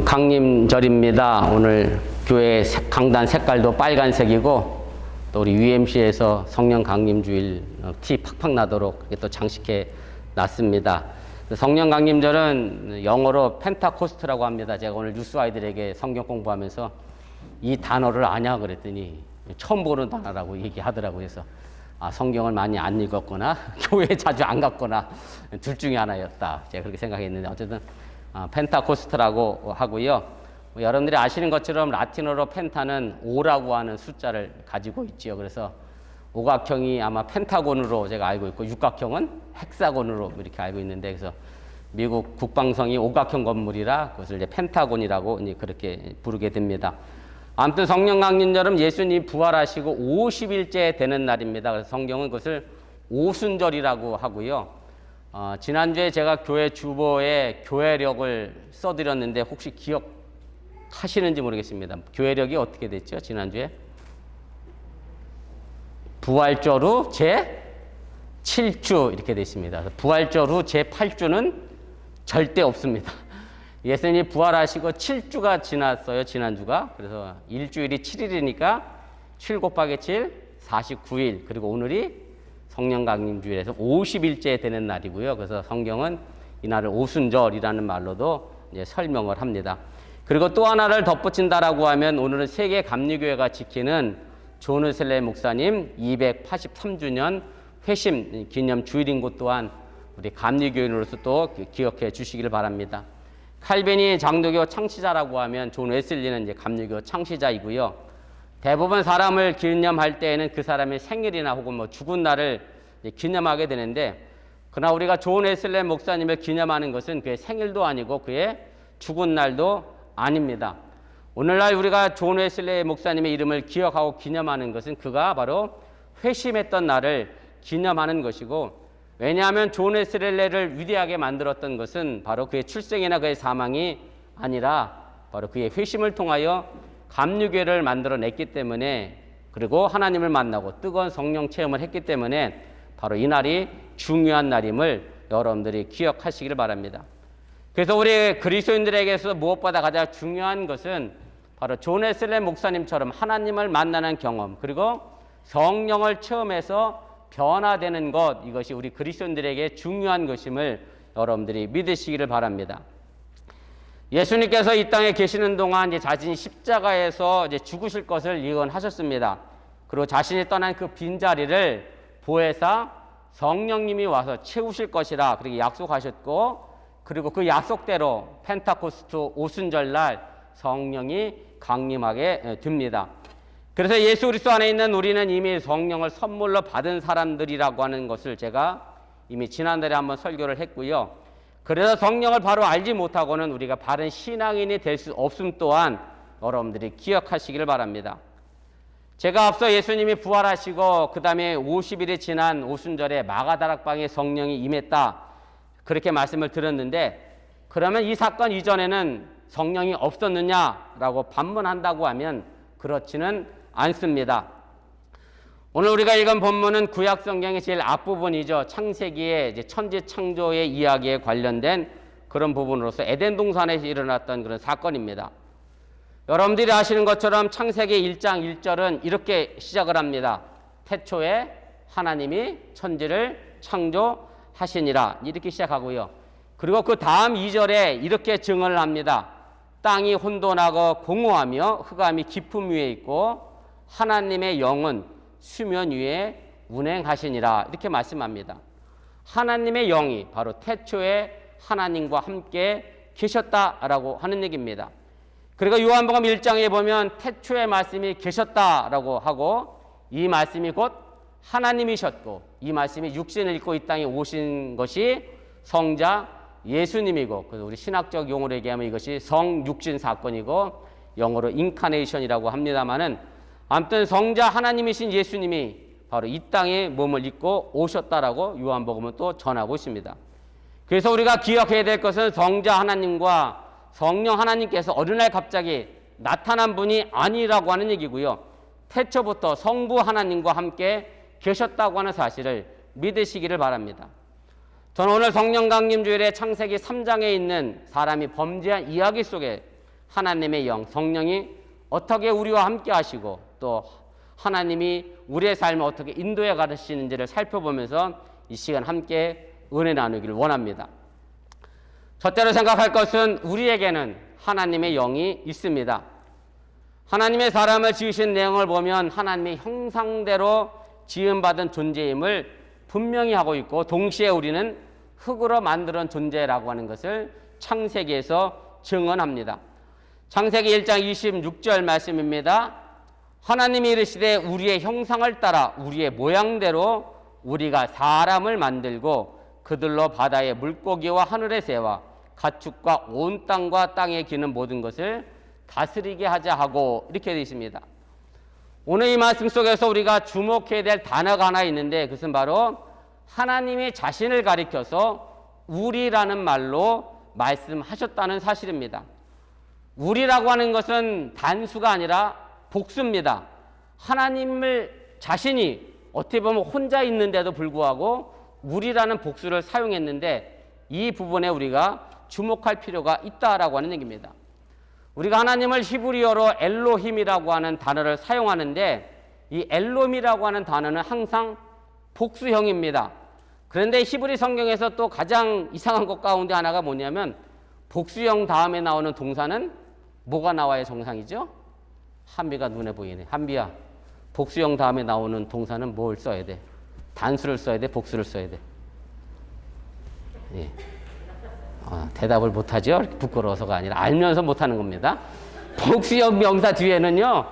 강림절입니다. 오늘 교회 강단 색깔도 빨간색이고 또 우리 UMC에서 성령 강림주일 티 팍팍 나도록 이렇게 또 장식해 놨습니다. 성령 강림절은 영어로 펜타코스트라고 합니다. 제가 오늘 뉴스 아이들에게 성경 공부하면서 이 단어를 아냐 그랬더니 처음 보는 단어라고 얘기하더라고요. 그래서 성경을 많이 안 읽었거나 교회에 자주 안 갔거나 둘 중에 하나였다. 제가 그렇게 생각했는데 어쨌든 펜타코스트라고 하고요. 여러분들이 아시는 것처럼 라틴어로 펜타는 5라고 하는 숫자를 가지고 있지요. 그래서 오각형이 아마 펜타곤으로 제가 알고 있고 육각형은 헥사곤으로 이렇게 알고 있는데, 그래서 미국 국방성이 오각형 건물이라 그것을 이제 펜타곤이라고 이제 그렇게 부르게 됩니다. 아무튼 성령 강림절은 예수님이 부활하시고 50일째 되는 날입니다. 그래서 성경은 그것을 오순절이라고 하고요. 지난주에 제가 교회 주보에 교회력을 써드렸는데 혹시 기억하시는지 모르겠습니다. 교회력이 어떻게 됐죠? 지난주에? 부활절 후 제7주 이렇게 되어 있습니다. 부활절 후 제8주는 절대 없습니다. 예수님이 부활하시고 7주가 지났어요, 지난주가. 그래서 일주일이 7일이니까 7 곱하기 7, 49일. 그리고 오늘이 성령 강림주일에서 50일째 되는 날이고요. 그래서 성경은 이날을 오순절이라는 말로도 이제 설명을 합니다. 그리고 또 하나를 덧붙인다라고 하면 오늘은 세계 감리교회가 지키는 존 웨슬레이 목사님 283주년 회심 기념 주일인 것 또한 우리 감리교인으로서 또 기억해 주시기를 바랍니다. 칼빈이 장로교 창시자라고 하면 존 웨슬리는 이제 감리교 창시자이고요. 대부분 사람을 기념할 때에는 그 사람의 생일이나 혹은 뭐 죽은 날을 기념하게 되는데, 그러나 우리가 존 웨슬레이 목사님을 기념하는 것은 그의 생일도 아니고 그의 죽은 날도 아닙니다. 오늘날 우리가 존 웨슬레이 목사님의 이름을 기억하고 기념하는 것은 그가 바로 회심했던 날을 기념하는 것이고, 왜냐하면 존 웨슬레이를 위대하게 만들었던 것은 바로 그의 출생이나 그의 사망이 아니라 바로 그의 회심을 통하여 감리교회를 만들어냈기 때문에, 그리고 하나님을 만나고 뜨거운 성령 체험을 했기 때문에 바로 이 날이 중요한 날임을 여러분들이 기억하시기를 바랍니다. 그래서 우리 그리스도인들에게서 무엇보다 가장 중요한 것은 바로 존 웨슬레이 목사님처럼 하나님을 만나는 경험, 그리고 성령을 체험해서 변화되는 것, 이것이 우리 그리스도인들에게 중요한 것임을 여러분들이 믿으시기를 바랍니다. 예수님께서 이 땅에 계시는 동안 이제 자신이 십자가에서 이제 죽으실 것을 예언하셨습니다. 그리고 자신이 떠난 그 빈자리를 보혜사 성령님이 와서 채우실 것이라 그렇게 약속하셨고, 그리고 그 약속대로 펜타코스트 오순절날 성령이 강림하게 됩니다. 그래서 예수 그리스도 안에 있는 우리는 이미 성령을 선물로 받은 사람들이라고 하는 것을 제가 이미 지난달에 한번 설교를 했고요. 그래서 성령을 바로 알지 못하고는 우리가 바른 신앙인이 될 수 없음 또한 여러분들이 기억하시기를 바랍니다. 제가 앞서 예수님이 부활하시고 그 다음에 50일이 지난 오순절에 마가다락방에 성령이 임했다, 그렇게 말씀을 드렸는데, 그러면 이 사건 이전에는 성령이 없었느냐라고 반문한다고 하면 그렇지는 않습니다. 오늘 우리가 읽은 본문은 구약 성경의 제일 앞부분이죠. 창세기의 이제 천지 창조의 이야기에 관련된 그런 부분으로서 에덴 동산에서 일어났던 그런 사건입니다. 여러분들이 아시는 것처럼 창세기 1장 1절은 이렇게 시작을 합니다. 태초에 하나님이 천지를 창조하시니라, 이렇게 시작하고요. 그리고 그 다음 2절에 이렇게 증언을 합니다. 땅이 혼돈하고 공허하며 흑암이 깊음 위에 있고 하나님의 영은 수면 위에 운행하시니라, 이렇게 말씀합니다. 하나님의 영이 바로 태초에 하나님과 함께 계셨다라고 하는 얘기입니다. 그리고 요한복음 1장에 보면 태초에 말씀이 계셨다라고 하고, 이 말씀이 곧 하나님이셨고 이 말씀이 육신을 입고 이 땅에 오신 것이 성자 예수님이고, 그래서 우리 신학적 용어로 얘기하면 이것이 성육신 사건이고 영어로 인카네이션이라고 합니다마는, 아무튼 성자 하나님이신 예수님이 바로 이 땅에 몸을 입고 오셨다라고 요한복음은 또 전하고 있습니다. 그래서 우리가 기억해야 될 것은 성자 하나님과 성령 하나님께서 어느 날 갑자기 나타난 분이 아니라고 하는 얘기고요. 태초부터 성부 하나님과 함께 계셨다고 하는 사실을 믿으시기를 바랍니다. 저는 오늘 성령 강림 주일에 창세기 3장에 있는 사람이 범죄한 이야기 속에 하나님의 영, 성령이 어떻게 우리와 함께 하시고 또 하나님이 우리의 삶을 어떻게 인도해 가시는지를 살펴보면서 이 시간 함께 은혜 나누기를 원합니다. 첫째로 생각할 것은 우리에게는 하나님의 영이 있습니다. 하나님의 사람을 지으신 내용을 보면 하나님의 형상대로 지음받은 존재임을 분명히 하고 있고 동시에 우리는 흙으로 만드는 존재라고 하는 것을 창세기에서 증언합니다. 창세기 1장 26절 말씀입니다. 하나님이 이르시되 우리의 형상을 따라 우리의 모양대로 우리가 사람을 만들고 그들로 바다의 물고기와 하늘의 새와 가축과 온 땅과 땅에 기는 모든 것을 다스리게 하자 하고 이렇게 되어 있습니다. 오늘 이 말씀 속에서 우리가 주목해야 될 단어가 하나 있는데 그것은 바로 하나님이 자신을 가리켜서 우리라는 말로 말씀하셨다는 사실입니다. 우리라고 하는 것은 단수가 아니라 복수입니다. 하나님을 자신이 어떻게 보면 혼자 있는데도 불구하고 우리라는 복수를 사용했는데 이 부분에 우리가 주목할 필요가 있다라고 하는 얘기입니다. 우리가 하나님을 히브리어로 엘로힘이라고 하는 단어를 사용하는데 이 엘롬이라고 하는 단어는 항상 복수형입니다. 그런데 히브리 성경에서 또 가장 이상한 것 가운데 하나가 뭐냐면 복수형 다음에 나오는 동사는 뭐가 나와야 정상이죠? 한비가 눈에 보이네. 한비야, 복수형 다음에 나오는 동사는 뭘 써야 돼? 단수를 써야 돼? 복수를 써야 돼? 예. 대답을 못하죠? 부끄러워서가 아니라 알면서 못하는 겁니다. 복수형 명사 뒤에는요,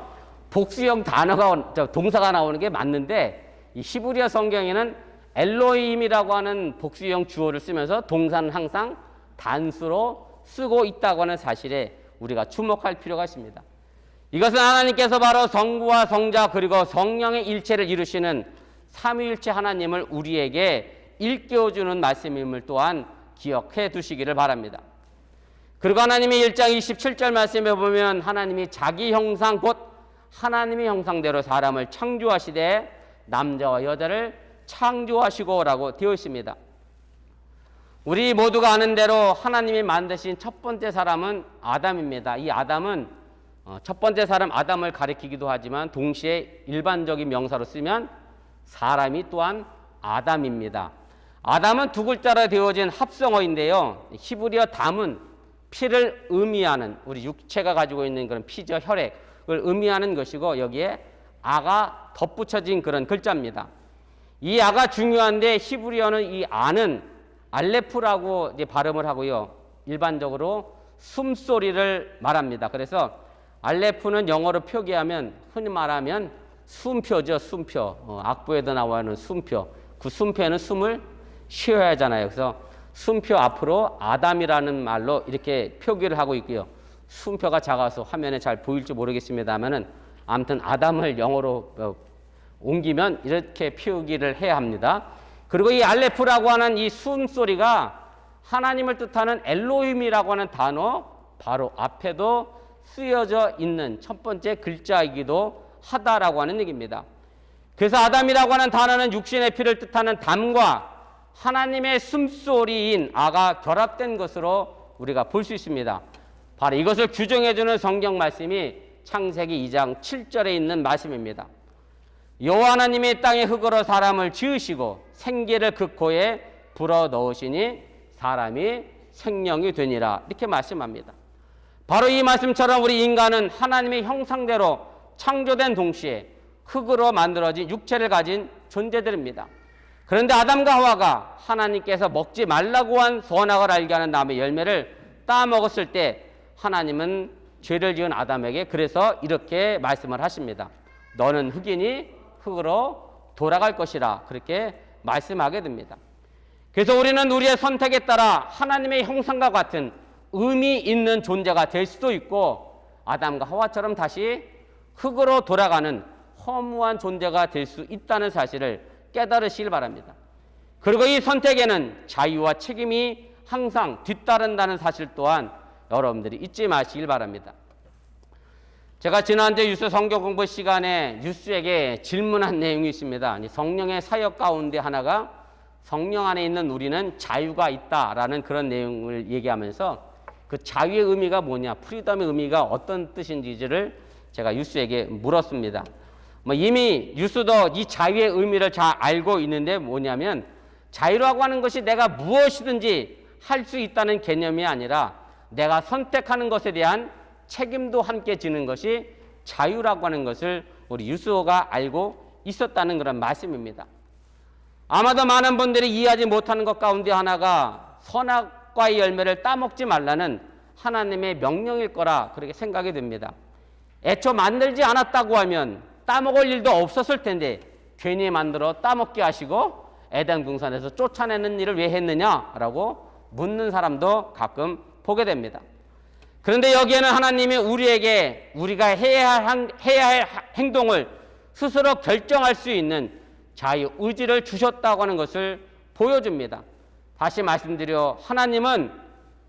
복수형 단어가, 동사가 나오는 게 맞는데 이 히브리어 성경에는 엘로힘이라고 하는 복수형 주어를 쓰면서 동사는 항상 단수로 쓰고 있다고 하는 사실에 우리가 주목할 필요가 있습니다. 이것은 하나님께서 바로 성부와 성자 그리고 성령의 일체를 이루시는 삼위일체 하나님을 우리에게 일깨워주는 말씀임을 또한 기억해 두시기를 바랍니다. 그리고 하나님의 1장 27절 말씀에 보면 하나님이 자기 형상 곧 하나님의 형상대로 사람을 창조하시되 남자와 여자를 창조하시고라고 되어 있습니다. 우리 모두가 아는 대로 하나님이 만드신 첫 번째 사람은 아담입니다. 이 아담은 첫 번째 사람 아담을 가리키기도 하지만 동시에 일반적인 명사로 쓰면 사람이 또한 아담입니다. 아담은 두 글자로 되어진 합성어인데요. 히브리어 담은 피를 의미하는 우리 육체가 가지고 있는 그런 피죠. 혈액을 의미하는 것이고 여기에 아가 덧붙여진 그런 글자입니다. 이 아가 중요한데 히브리어는 이 아는 알레프라고 이제 발음을 하고요. 일반적으로 숨소리를 말합니다. 그래서 알레프는 영어로 표기하면 흔히 말하면 숨표죠. 숨표. 악보에도 나와있는 숨표. 그 숨표에는 숨을 쉬어야 하잖아요. 그래서 숨표 앞으로 아담이라는 말로 이렇게 표기를 하고 있고요. 숨표가 작아서 화면에 잘 보일지 모르겠습니다만은 아무튼 아담을 영어로 옮기면 이렇게 표기를 해야 합니다. 그리고 이 알레프라고 하는 이 숨소리가 하나님을 뜻하는 엘로힘이라고 하는 단어 바로 앞에도 쓰여져 있는 첫 번째 글자이기도 하다라고 하는 얘기입니다. 그래서 아담이라고 하는 단어는 육신의 피를 뜻하는 담과 하나님의 숨소리인 아가 결합된 것으로 우리가 볼 수 있습니다. 바로 이것을 규정해주는 성경 말씀이 창세기 2장 7절에 있는 말씀입니다. 여호와 하나님이 땅의 흙으로 사람을 지으시고 생기를 그 코에 불어넣으시니 사람이 생명이 되니라 이렇게 말씀합니다. 바로 이 말씀처럼 우리 인간은 하나님의 형상대로 창조된 동시에 흙으로 만들어진 육체를 가진 존재들입니다. 그런데 아담과 하와가 하나님께서 먹지 말라고 한 선악을 알게 하는 나무의 열매를 따먹었을 때 하나님은 죄를 지은 아담에게 그래서 이렇게 말씀을 하십니다. 너는 흙이니 흙으로 돌아갈 것이라 그렇게 말씀하게 됩니다. 그래서 우리는 우리의 선택에 따라 하나님의 형상과 같은 의미 있는 존재가 될 수도 있고 아담과 하와처럼 다시 흙으로 돌아가는 허무한 존재가 될 수 있다는 사실을 깨달으시길 바랍니다. 그리고 이 선택에는 자유와 책임이 항상 뒤따른다는 사실 또한 여러분들이 잊지 마시길 바랍니다. 제가 지난주 유스 성경 공부 시간에 유스에게 질문한 내용이 있습니다. 성령의 사역 가운데 하나가 성령 안에 있는 우리는 자유가 있다라는 그런 내용을 얘기하면서 그 자유의 의미가 뭐냐, 프리덤의 의미가 어떤 뜻인지를 제가 유스에게 물었습니다. 이미 유스도 이 자유의 의미를 잘 알고 있는데 뭐냐면 자유라고 하는 것이 내가 무엇이든지 할 수 있다는 개념이 아니라 내가 선택하는 것에 대한 책임도 함께 지는 것이 자유라고 하는 것을 우리 유스호가 알고 있었다는 그런 말씀입니다. 아마도 많은 분들이 이해하지 못하는 것 가운데 하나가 선악과의 열매를 따먹지 말라는 하나님의 명령일 거라 그렇게 생각이 듭니다. 애초 만들지 않았다고 하면 따먹을 일도 없었을 텐데 괜히 만들어 따먹게 하시고 에덴 동산에서 쫓아내는 일을 왜 했느냐라고 묻는 사람도 가끔 보게 됩니다. 그런데 여기에는 하나님이 우리에게 우리가 해야 할 행동을 스스로 결정할 수 있는 자유 의지를 주셨다고 하는 것을 보여줍니다. 다시 말씀드려 하나님은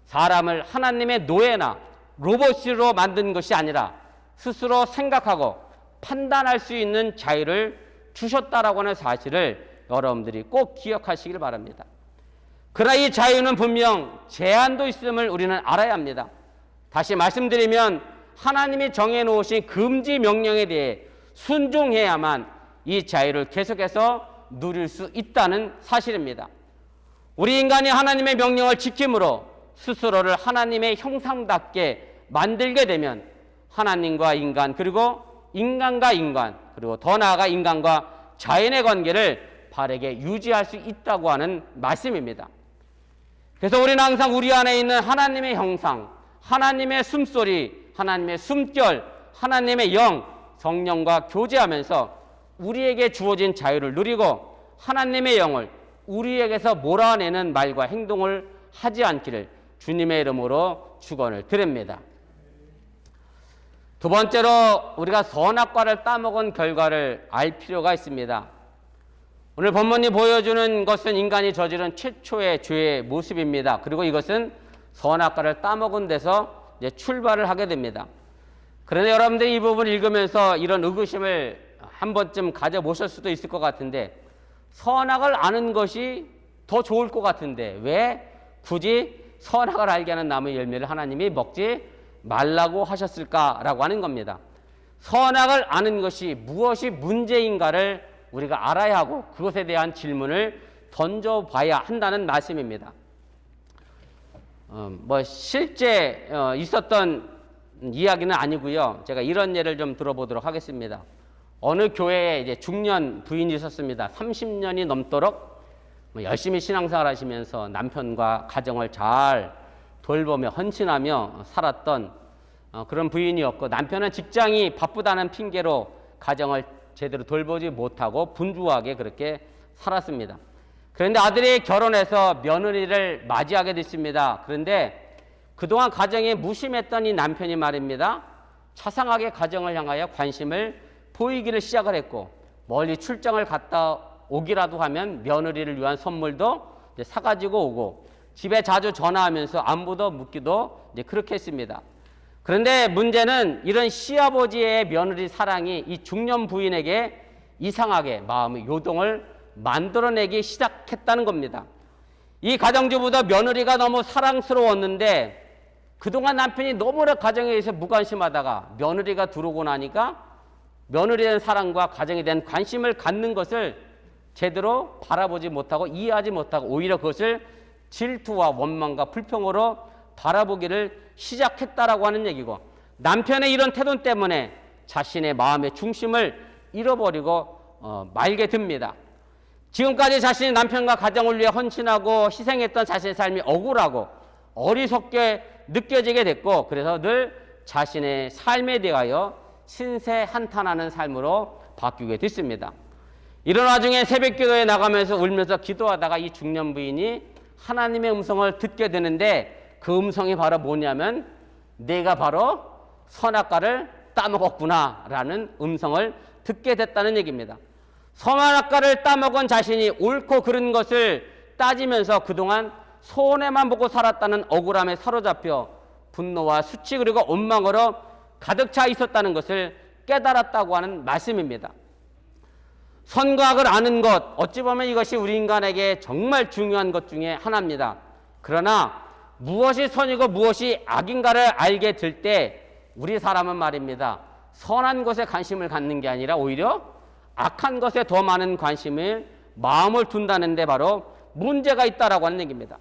사람을 하나님의 노예나 로봇으로 만든 것이 아니라 스스로 생각하고 판단할 수 있는 자유를 주셨다라고 하는 사실을 여러분들이 꼭 기억하시길 바랍니다. 그러나 이 자유는 분명 제한도 있음을 우리는 알아야 합니다. 다시 말씀드리면 하나님이 정해놓으신 금지 명령에 대해 순종해야만 이 자유를 계속해서 누릴 수 있다는 사실입니다. 우리 인간이 하나님의 명령을 지킴으로 스스로를 하나님의 형상답게 만들게 되면 하나님과 인간 그리고 인간과 인간 그리고 더 나아가 인간과 자연의 관계를 바르게 유지할 수 있다고 하는 말씀입니다. 그래서 우리는 항상 우리 안에 있는 하나님의 형상, 하나님의 숨소리, 하나님의 숨결, 하나님의 영, 성령과 교제하면서 우리에게 주어진 자유를 누리고 하나님의 영을 우리에게서 몰아내는 말과 행동을 하지 않기를 주님의 이름으로 축원을 드립니다. 두 번째로 우리가 선악과를 따먹은 결과를 알 필요가 있습니다. 오늘 본문이 보여주는 것은 인간이 저지른 최초의 죄의 모습입니다. 그리고 이것은 선악과를 따먹은 데서 이제 출발을 하게 됩니다. 그런데 여러분들이 이 부분을 읽으면서 이런 의구심을 한 번쯤 가져보실 수도 있을 것 같은데 선악을 아는 것이 더 좋을 것 같은데 왜 굳이 선악을 알게 하는 나무의 열매를 하나님이 먹지 말라고 하셨을까라고 하는 겁니다. 선악을 아는 것이 무엇이 문제인가를 우리가 알아야 하고 그것에 대한 질문을 던져봐야 한다는 말씀입니다. 실제 있었던 이야기는 아니고요. 제가 이런 예를 좀 들어보도록 하겠습니다. 어느 교회에 이제 중년 부인이 있었습니다. 30년이 넘도록 열심히 신앙생활 하시면서 남편과 가정을 잘 돌보며 헌신하며 살았던 그런 부인이었고 남편은 직장이 바쁘다는 핑계로 가정을 제대로 돌보지 못하고 분주하게 그렇게 살았습니다. 그런데 아들이 결혼해서 며느리를 맞이하게 됐습니다. 그런데 그동안 가정에 무심했던 이 남편이 말입니다. 차상하게 가정을 향하여 관심을 보이기를 시작을 했고 멀리 출장을 갔다 오기라도 하면 며느리를 위한 선물도 이제 사가지고 오고 집에 자주 전화하면서 안부도 묻기도 이제 그렇게 했습니다. 그런데 문제는 이런 시아버지의 며느리 사랑이 이 중년 부인에게 이상하게 마음의 요동을 만들어내기 시작했다는 겁니다. 이 가정주부도 며느리가 너무 사랑스러웠는데 그동안 남편이 너무나 가정에 대해서 무관심하다가 며느리가 들어오고 나니까 며느리에 대한 사랑과 가정에 대한 관심을 갖는 것을 제대로 바라보지 못하고 이해하지 못하고 오히려 그것을 질투와 원망과 불평으로 바라보기를 시작했다라고 하는 얘기고 남편의 이런 태도 때문에 자신의 마음의 중심을 잃어버리고 말게 됩니다. 지금까지 자신이 남편과 가정을 위해 헌신하고 희생했던 자신의 삶이 억울하고 어리석게 느껴지게 됐고 그래서 늘 자신의 삶에 대하여 신세 한탄하는 삶으로 바뀌게 됐습니다. 이런 와중에 새벽기도에 나가면서 울면서 기도하다가 이 중년 부인이 하나님의 음성을 듣게 되는데 그 음성이 바로 뭐냐면 내가 바로 선악과를 따먹었구나 라는 음성을 듣게 됐다는 얘기입니다. 선악과를 따먹은 자신이 옳고 그른 것을 따지면서 그동안 손해만 보고 살았다는 억울함에 사로잡혀 분노와 수치 그리고 원망으로 가득 차 있었다는 것을 깨달았다고 하는 말씀입니다. 선과 악을 아는 것, 어찌 보면 이것이 우리 인간에게 정말 중요한 것 중에 하나입니다. 그러나 무엇이 선이고 무엇이 악인가를 알게 될 때 우리 사람은 말입니다. 선한 것에 관심을 갖는 게 아니라 오히려 악한 것에 더 많은 관심을 마음을 둔다는 데 바로 문제가 있다라고 하는 얘기입니다.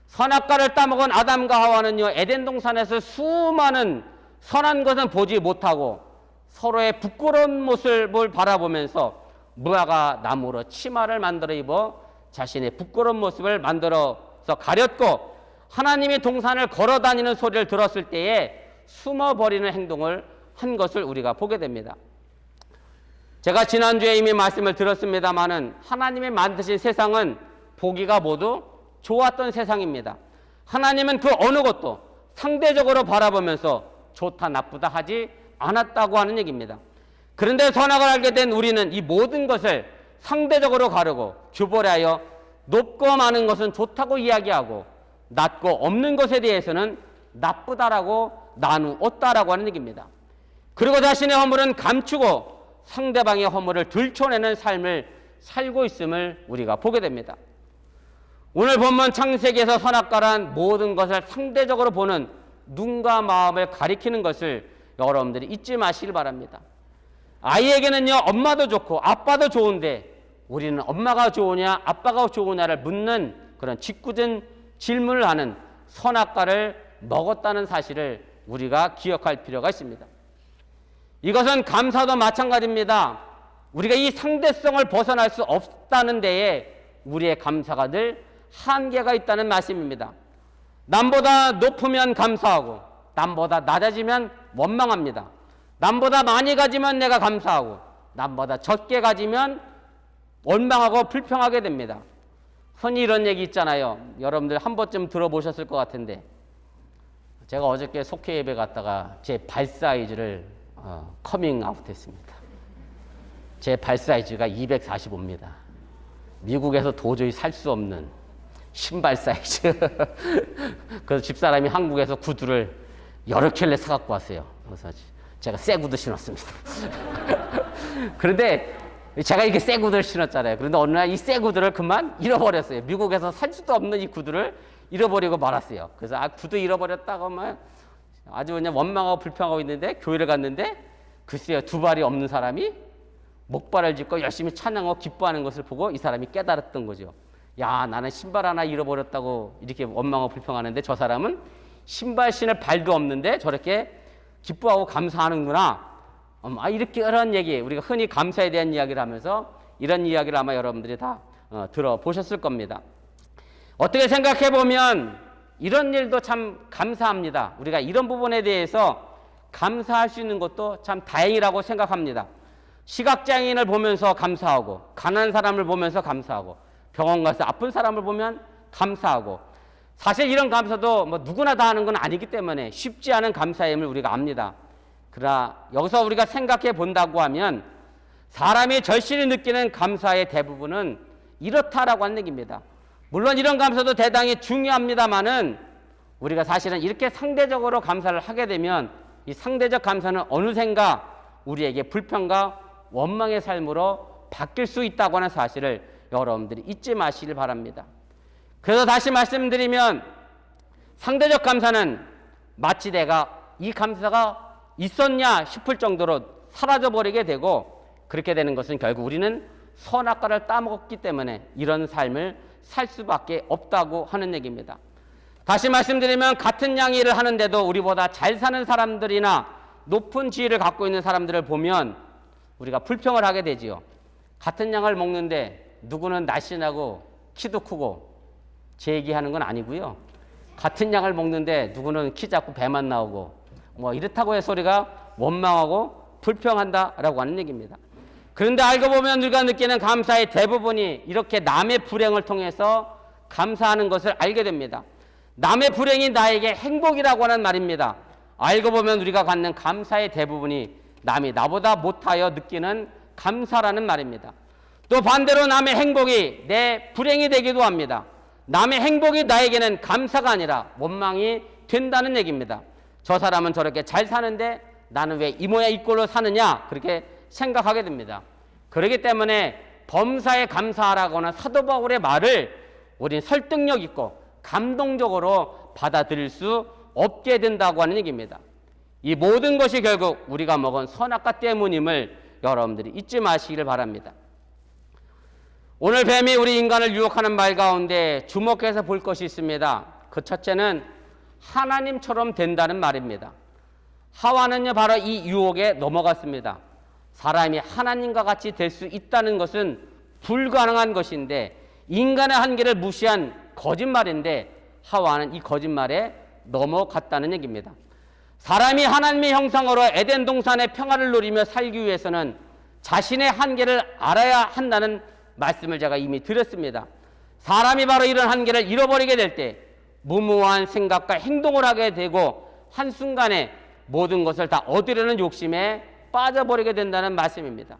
선악과를 따먹은 아담과 하와는요, 에덴 동산에서 수많은 선한 것은 보지 못하고 서로의 부끄러운 모습을 바라보면서 무화과 나무로 치마를 만들어 입어 자신의 부끄러운 모습을 만들어서 가렸고, 하나님이 동산을 걸어다니는 소리를 들었을 때에 숨어버리는 행동을 한 것을 우리가 보게 됩니다. 제가 지난주에 이미 말씀을 드렸습니다마는 하나님이 만드신 세상은 보기가 모두 좋았던 세상입니다. 하나님은 그 어느 것도 상대적으로 바라보면서 좋다 나쁘다 하지 않았다고 하는 얘기입니다. 그런데 선악을 알게 된 우리는 이 모든 것을 상대적으로 가르고 규범하여 높고 많은 것은 좋다고 이야기하고 낮고 없는 것에 대해서는 나쁘다라고 나누었다라고 하는 얘기입니다. 그리고 자신의 허물은 감추고 상대방의 허물을 들춰내는 삶을 살고 있음을 우리가 보게 됩니다. 오늘 본문 창세기에서 선악과란 모든 것을 상대적으로 보는 눈과 마음을 가리키는 것을 여러분들이 잊지 마시길 바랍니다. 아이에게는요, 엄마도 좋고 아빠도 좋은데 우리는 엄마가 좋으냐 아빠가 좋으냐를 묻는 그런 짓궂은 질문을 하는 선악과를 먹었다는 사실을 우리가 기억할 필요가 있습니다. 이것은 감사도 마찬가지입니다. 우리가 이 상대성을 벗어날 수 없다는 데에 우리의 감사가 늘 한계가 있다는 말씀입니다. 남보다 높으면 감사하고 남보다 낮아지면 원망합니다. 남보다 많이 가지면 내가 감사하고 남보다 적게 가지면 원망하고 불평하게 됩니다. 흔히 이런 얘기 있잖아요. 여러분들 한 번쯤 들어보셨을 것 같은데, 제가 어저께 속회 예배 갔다가 제 발 사이즈를 커밍아웃 했습니다. 제 발 사이즈가 245입니다. 미국에서 도저히 살 수 없는 신발 사이즈. 그래서 집사람이 한국에서 구두를 여러 켤레 사갖고 왔어요. 그래서 제가 새 구두 신었습니다. 그런데 제가 이렇게 새 구두를 신었잖아요. 그런데 어느 날 이 새 구두를 그만 잃어버렸어요. 미국에서 살 수도 없는 이 구두를 잃어버리고 말았어요. 그래서 구두 잃어버렸다고 하면 아주 그냥 원망하고 불평하고 있는데, 교회를 갔는데 글쎄요, 두 발이 없는 사람이 목발을 짚고 열심히 찬양하고 기뻐하는 것을 보고 이 사람이 깨달았던 거죠. 야, 나는 신발 하나 잃어버렸다고 이렇게 원망하고 불평하는데 저 사람은 신발 신을 발도 없는데 저렇게 기뻐하고 감사하는구나. 이렇게 이런 얘기, 우리가 흔히 감사에 대한 이야기를 하면서 이런 이야기를 아마 여러분들이 다 들어보셨을 겁니다. 어떻게 생각해 보면 이런 일도 참 감사합니다. 우리가 이런 부분에 대해서 감사할 수 있는 것도 참 다행이라고 생각합니다. 시각장애인을 보면서 감사하고, 가난한 사람을 보면서 감사하고, 병원 가서 아픈 사람을 보면 감사하고, 사실 이런 감사도 뭐 누구나 다 하는 건 아니기 때문에 쉽지 않은 감사임을 우리가 압니다. 그러나 여기서 우리가 생각해 본다고 하면 사람이 절실히 느끼는 감사의 대부분은 이렇다라고 하는 얘기입니다. 물론 이런 감사도 대단히 중요합니다만은 우리가 사실은 이렇게 상대적으로 감사를 하게 되면 이 상대적 감사는 어느샌가 우리에게 불평과 원망의 삶으로 바뀔 수 있다고 하는 사실을 여러분들이 잊지 마시길 바랍니다. 그래서 다시 말씀드리면 상대적 감사는 마치 내가 이 감사가 있었냐 싶을 정도로 사라져버리게 되고, 그렇게 되는 것은 결국 우리는 선악과를 따먹었기 때문에 이런 삶을 살 수밖에 없다고 하는 얘기입니다. 다시 말씀드리면 같은 양일을 하는데도 우리보다 잘 사는 사람들이나 높은 지위를 갖고 있는 사람들을 보면 우리가 불평을 하게 되지요. 같은 양을 먹는데 누구는 날씬하고 키도 크고 제 얘기하는 건 아니고요. 같은 양을 먹는데 누구는 키 작고 배만 나오고 뭐 이렇다고 해서 우리가 원망하고 불평한다라고 하는 얘기입니다. 그런데 알고 보면 우리가 느끼는 감사의 대부분이 이렇게 남의 불행을 통해서 감사하는 것을 알게 됩니다. 남의 불행이 나에게 행복이라고 하는 말입니다. 알고 보면 우리가 갖는 감사의 대부분이 남이 나보다 못하여 느끼는 감사라는 말입니다. 또 반대로 남의 행복이 내 불행이 되기도 합니다. 남의 행복이 나에게는 감사가 아니라 원망이 된다는 얘기입니다. 저 사람은 저렇게 잘 사는데 나는 왜 이 모양 이 꼴로 사느냐, 그렇게 생각하게 됩니다. 그렇기 때문에 범사에 감사하라거나 사도 바울의 말을 우리는 설득력 있고 감동적으로 받아들일 수 없게 된다고 하는 얘기입니다. 이 모든 것이 결국 우리가 먹은 선악과 때문임을 여러분들이 잊지 마시기를 바랍니다. 오늘 뱀이 우리 인간을 유혹하는 말 가운데 주목해서 볼 것이 있습니다. 그 첫째는 하나님처럼 된다는 말입니다. 하와는요 바로 이 유혹에 넘어갔습니다. 사람이 하나님과 같이 될 수 있다는 것은 불가능한 것인데 인간의 한계를 무시한 거짓말인데 하와는 이 거짓말에 넘어갔다는 얘기입니다. 사람이 하나님의 형상으로 에덴 동산의 평화를 누리며 살기 위해서는 자신의 한계를 알아야 한다는 말씀을 제가 이미 드렸습니다. 사람이 바로 이런 한계를 잃어버리게 될 때 무모한 생각과 행동을 하게 되고 한순간에 모든 것을 다 얻으려는 욕심에 빠져버리게 된다는 말씀입니다.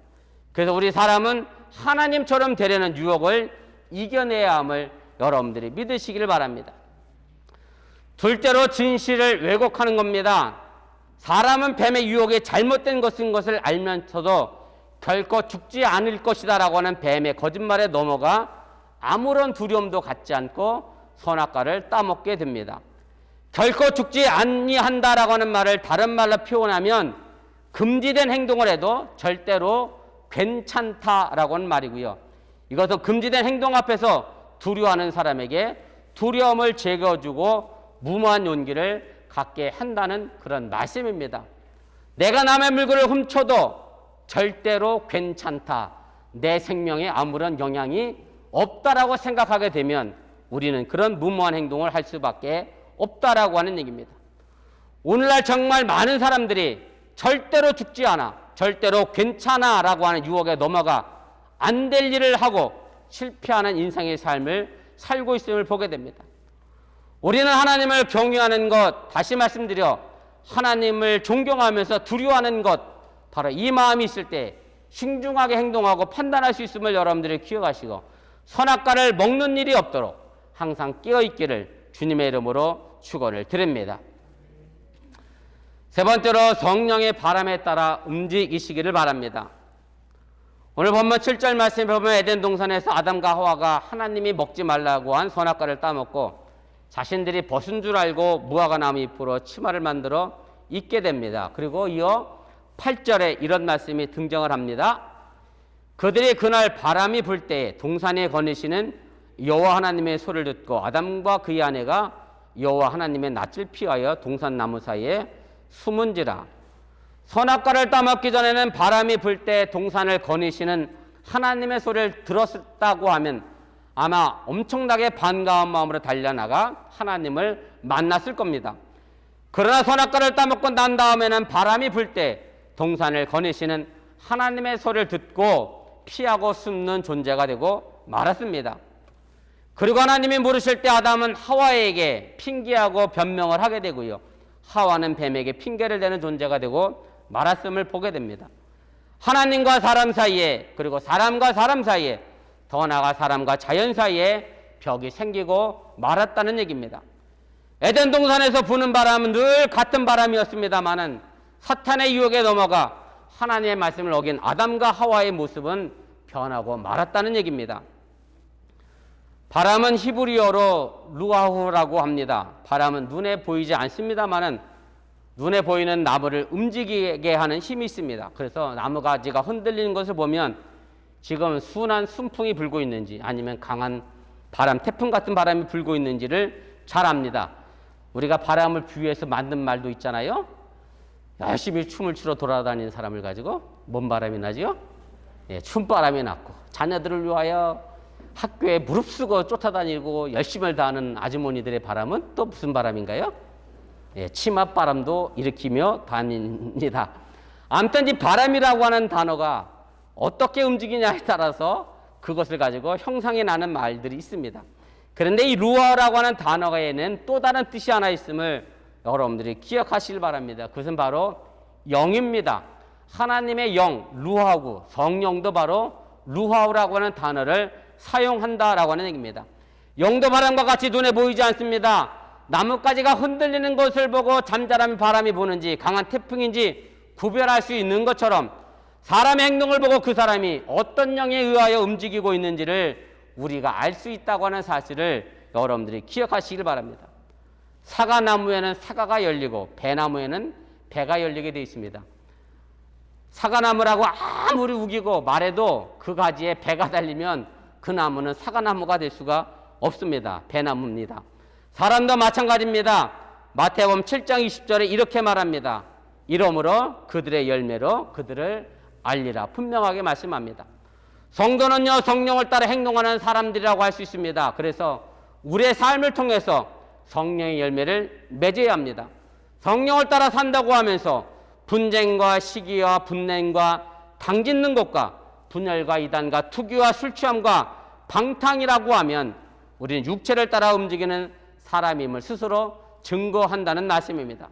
그래서 우리 사람은 하나님처럼 되려는 유혹을 이겨내야 함을 여러분들이 믿으시기를 바랍니다. 둘째로 진실을 왜곡하는 겁니다. 사람은 뱀의 유혹에 잘못된 것을 알면서도 결코 죽지 않을 것이다 라고 하는 뱀의 거짓말에 넘어가 아무런 두려움도 갖지 않고 선악과를 따먹게 됩니다. 결코 죽지 아니한다라고 하는 말을 다른 말로 표현하면 금지된 행동을 해도 절대로 괜찮다라고 하는 말이고요. 이것은 금지된 행동 앞에서 두려워하는 사람에게 두려움을 제거해주고 무모한 용기를 갖게 한다는 그런 말씀입니다. 내가 남의 물건을 훔쳐도 절대로 괜찮다. 내 생명에 아무런 영향이 없다라고 생각하게 되면 우리는 그런 무모한 행동을 할 수밖에 없다라고 하는 얘기입니다. 오늘날 정말 많은 사람들이 절대로 죽지 않아, 절대로 괜찮아 라고 하는 유혹에 넘어가 안 될 일을 하고 실패하는 인생의 삶을 살고 있음을 보게 됩니다. 우리는 하나님을 경외하는 것, 다시 말씀드려 하나님을 존경하면서 두려워하는 것, 바로 이 마음이 있을 때 신중하게 행동하고 판단할 수 있음을 여러분들이 기억하시고 선악과를 먹는 일이 없도록 항상 깨어있기를 주님의 이름으로 축원을 드립니다. 세 번째로 성령의 바람에 따라 움직이시기를 바랍니다. 오늘 본문 7절 말씀에 보면 에덴 동산에서 아담과 하와가 하나님이 먹지 말라고 한 선악과를 따먹고 자신들이 벗은 줄 알고 무화과 나무 잎으로 치마를 만들어 입게 됩니다. 그리고 이어 8절에 이런 말씀이 등장을 합니다. 그들이 그날 바람이 불 때 동산에 거니시는 여호와 하나님의 소리를 듣고 아담과 그의 아내가 여호와 하나님의 낯을 피하여 동산 나무 사이에 숨은지라. 선악과를 따먹기 전에는 바람이 불 때 동산을 거니시는 하나님의 소리를 들었다고 하면 아마 엄청나게 반가운 마음으로 달려나가 하나님을 만났을 겁니다. 그러나 선악과를 따먹고 난 다음에는 바람이 불 때 동산을 거니시는 하나님의 소리를 듣고 피하고 숨는 존재가 되고 말았습니다. 그리고 하나님이 물으실 때 아담은 하와에게 핑계하고 변명을 하게 되고요. 하와는 뱀에게 핑계를 대는 존재가 되고 말았음을 보게 됩니다. 하나님과 사람 사이에, 그리고 사람과 사람 사이에, 더 나아가 사람과 자연 사이에 벽이 생기고 말았다는 얘기입니다. 에덴 동산에서 부는 바람은 늘 같은 바람이었습니다마는 사탄의 유혹에 넘어가 하나님의 말씀을 어긴 아담과 하와의 모습은 변하고 말았다는 얘기입니다. 바람은 히브리어로 루아후라고 합니다. 바람은 눈에 보이지 않습니다마는 눈에 보이는 나무를 움직이게 하는 힘이 있습니다. 그래서 나무 가지가 흔들리는 것을 보면 지금 순한 순풍이 불고 있는지 아니면 강한 바람, 태풍 같은 바람이 불고 있는지를 잘 압니다. 우리가 바람을 비유해서 만든 말도 있잖아요. 열심히 춤을 추러 돌아다니는 사람을 가지고 뭔 바람이 나지요? 예, 춤바람이 났고 자녀들을 위하여 학교에 무릅쓰고 쫓아다니고 열심을 다하는 아주머니들의 바람은 또 무슨 바람인가요? 예, 치맛바람도 일으키며 다닙니다. 아무튼 이 바람이라고 하는 단어가 어떻게 움직이냐에 따라서 그것을 가지고 형상이 나는 말들이 있습니다. 그런데 이 루아라고 하는 단어에는 또 다른 뜻이 하나 있음을 여러분들이 기억하시길 바랍니다. 그것은 바로 영입니다. 하나님의 영, 루하우, 성령도 바로 루하우라고 하는 단어를 사용한다라고 하는 얘기입니다. 영도 바람과 같이 눈에 보이지 않습니다. 나뭇가지가 흔들리는 것을 보고 잠잠한 바람이 부는지 강한 태풍인지 구별할 수 있는 것처럼 사람의 행동을 보고 그 사람이 어떤 영에 의하여 움직이고 있는지를 우리가 알 수 있다고 하는 사실을 여러분들이 기억하시길 바랍니다. 사과나무에는 사과가 열리고 배나무에는 배가 열리게 되어 있습니다. 사과나무라고 아무리 우기고 말해도 그 가지에 배가 달리면 그 나무는 사과나무가 될 수가 없습니다. 배나무입니다. 사람도 마찬가지입니다. 마태복음 7장 20절에 이렇게 말합니다. 이러므로 그들의 열매로 그들을 알리라. 분명하게 말씀합니다. 성도는요, 성령을 따라 행동하는 사람들이라고 할 수 있습니다. 그래서 우리의 삶을 통해서 성령의 열매를 맺어야 합니다. 성령을 따라 산다고 하면서 분쟁과 시기와 분냄과 당짓는 것과 분열과 이단과 투기와 술 취함과 방탕이라고 하면 우리는 육체를 따라 움직이는 사람임을 스스로 증거한다는 말씀입니다.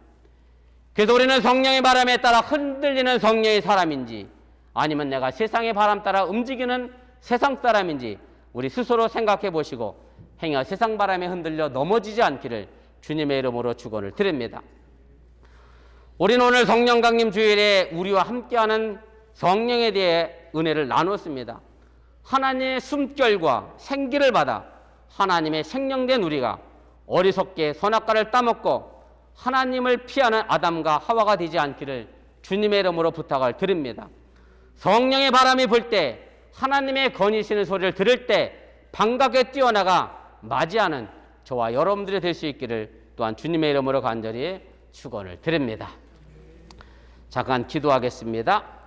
그래서 우리는 성령의 바람에 따라 흔들리는 성령의 사람인지 아니면 내가 세상의 바람 따라 움직이는 세상 사람인지 우리 스스로 생각해 보시고 행여 세상 바람에 흔들려 넘어지지 않기를 주님의 이름으로 축원을 드립니다. 우리는 오늘 성령 강림 주일에 우리와 함께하는 성령에 대해 은혜를 나눴습니다. 하나님의 숨결과 생기를 받아 하나님의 생명된 우리가 어리석게 선악과를 따먹고 하나님을 피하는 아담과 하와가 되지 않기를 주님의 이름으로 부탁을 드립니다. 성령의 바람이 불 때 하나님의 거니시는 소리를 들을 때 반갑게 뛰어나가 맞이하는 저와 여러분들이 될 수 있기를 또한 주님의 이름으로 간절히 축원을 드립니다. 잠깐 기도하겠습니다.